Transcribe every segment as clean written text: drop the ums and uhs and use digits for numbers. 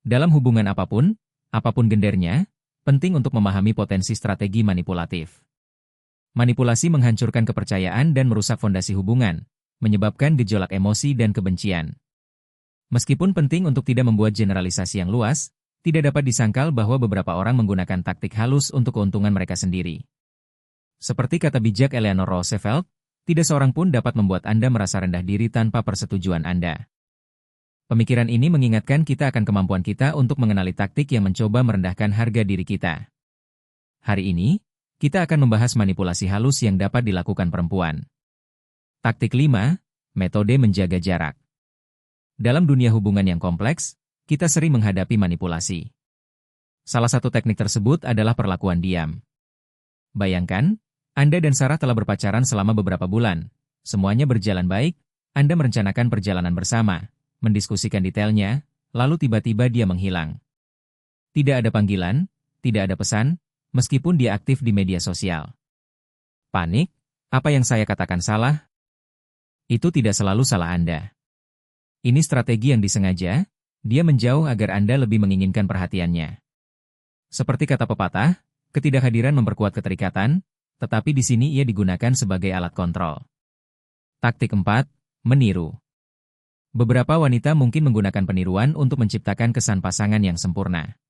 Dalam hubungan apapun gendernya, penting untuk memahami potensi strategi manipulatif. Manipulasi menghancurkan kepercayaan dan merusak fondasi hubungan, menyebabkan gejolak emosi dan kebencian. Meskipun penting untuk tidak membuat generalisasi yang luas, tidak dapat disangkal bahwa beberapa orang menggunakan taktik halus untuk keuntungan mereka sendiri. Seperti kata bijak Eleanor Roosevelt, tidak seorang pun dapat membuat Anda merasa rendah diri tanpa persetujuan Anda. Pemikiran ini mengingatkan kita akan kemampuan kita untuk mengenali taktik yang mencoba merendahkan harga diri kita. Hari ini, kita akan membahas manipulasi halus yang dapat dilakukan perempuan. Taktik 5, metode menjaga jarak. Dalam dunia hubungan yang kompleks, kita sering menghadapi manipulasi. Salah satu teknik tersebut adalah perlakuan diam. Bayangkan, Anda dan Sarah telah berpacaran selama beberapa bulan. Semuanya berjalan baik, Anda merencanakan perjalanan bersama, mendiskusikan detailnya, lalu tiba-tiba dia menghilang. Tidak ada panggilan, tidak ada pesan, meskipun dia aktif di media sosial. Panik? Apa yang saya katakan salah? Itu tidak selalu salah Anda. Ini strategi yang disengaja, dia menjauh agar Anda lebih menginginkan perhatiannya. Seperti kata pepatah, ketidakhadiran memperkuat keterikatan, tetapi di sini ia digunakan sebagai alat kontrol. Taktik 4, meniru. Beberapa wanita mungkin menggunakan peniruan untuk menciptakan kesan pasangan yang sempurna.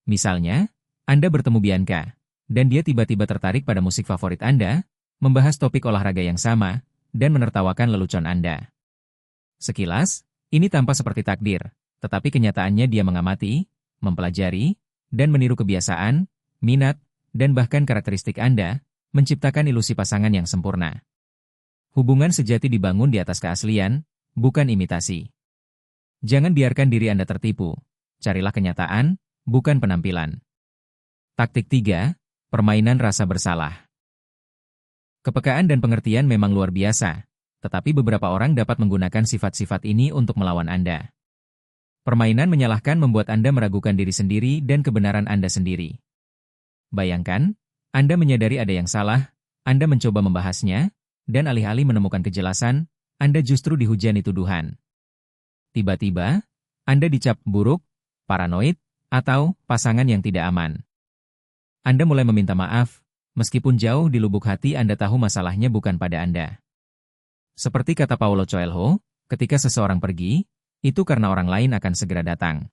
Misalnya, Anda bertemu Bianca, dan dia tiba-tiba tertarik pada musik favorit Anda, membahas topik olahraga yang sama, dan menertawakan lelucon Anda. Sekilas, ini tampak seperti takdir, tetapi kenyataannya dia mengamati, mempelajari, dan meniru kebiasaan, minat, dan bahkan karakteristik Anda, menciptakan ilusi pasangan yang sempurna. Hubungan sejati dibangun di atas keaslian, bukan imitasi. Jangan biarkan diri Anda tertipu. Carilah kenyataan, bukan penampilan. Taktik 3, permainan rasa bersalah. Kepekaan dan pengertian memang luar biasa, tetapi beberapa orang dapat menggunakan sifat-sifat ini untuk melawan Anda. Permainan menyalahkan membuat Anda meragukan diri sendiri dan kebenaran Anda sendiri. Bayangkan, Anda menyadari ada yang salah, Anda mencoba membahasnya, dan alih-alih menemukan kejelasan, Anda justru dihujani tuduhan. Tiba-tiba, Anda dicap buruk, paranoid, atau pasangan yang tidak aman. Anda mulai meminta maaf, meskipun jauh di lubuk hati Anda tahu masalahnya bukan pada Anda. Seperti kata Paulo Coelho, ketika seseorang pergi, itu karena orang lain akan segera datang.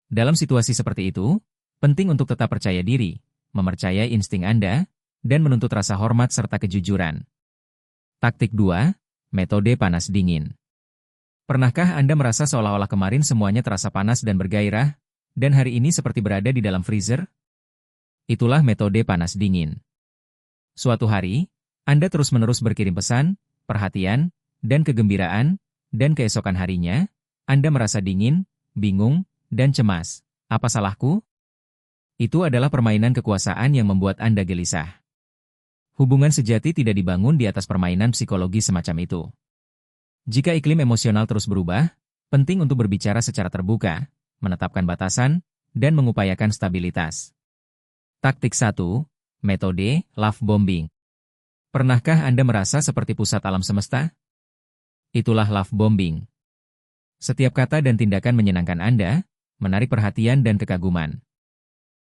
Dalam situasi seperti itu, penting untuk tetap percaya diri, mempercayai insting Anda, dan menuntut rasa hormat serta kejujuran. Taktik 2, metode panas dingin. Pernahkah Anda merasa seolah-olah kemarin semuanya terasa panas dan bergairah, dan hari ini seperti berada di dalam freezer? Itulah metode panas dingin. Suatu hari, Anda terus-menerus berkirim pesan, perhatian, dan kegembiraan, dan keesokan harinya, Anda merasa dingin, bingung, dan cemas. Apa salahku? Itu adalah permainan kekuasaan yang membuat Anda gelisah. Hubungan sejati tidak dibangun di atas permainan psikologi semacam itu. Jika iklim emosional terus berubah, penting untuk berbicara secara terbuka, menetapkan batasan, dan mengupayakan stabilitas. Taktik 1, metode love bombing. Pernahkah Anda merasa seperti pusat alam semesta? Itulah love bombing. Setiap kata dan tindakan menyenangkan Anda, menarik perhatian dan kekaguman.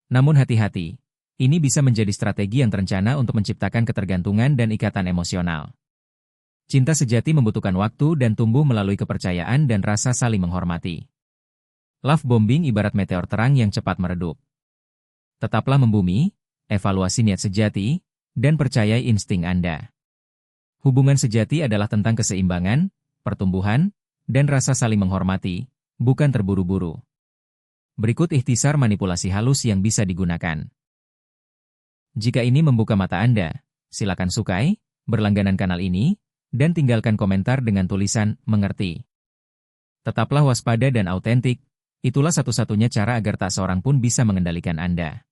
Namun hati-hati, ini bisa menjadi strategi yang terencana untuk menciptakan ketergantungan dan ikatan emosional. Cinta sejati membutuhkan waktu dan tumbuh melalui kepercayaan dan rasa saling menghormati. Love bombing ibarat meteor terang yang cepat meredup. Tetaplah membumi, evaluasi niat sejati, dan percayai insting Anda. Hubungan sejati adalah tentang keseimbangan, pertumbuhan, dan rasa saling menghormati, bukan terburu-buru. Berikut ikhtisar manipulasi halus yang bisa digunakan. Jika ini membuka mata Anda, silakan sukai, berlangganan kanal ini, dan tinggalkan komentar dengan tulisan "mengerti". Tetaplah waspada dan autentik, itulah satu-satunya cara agar tak seorang pun bisa mengendalikan Anda.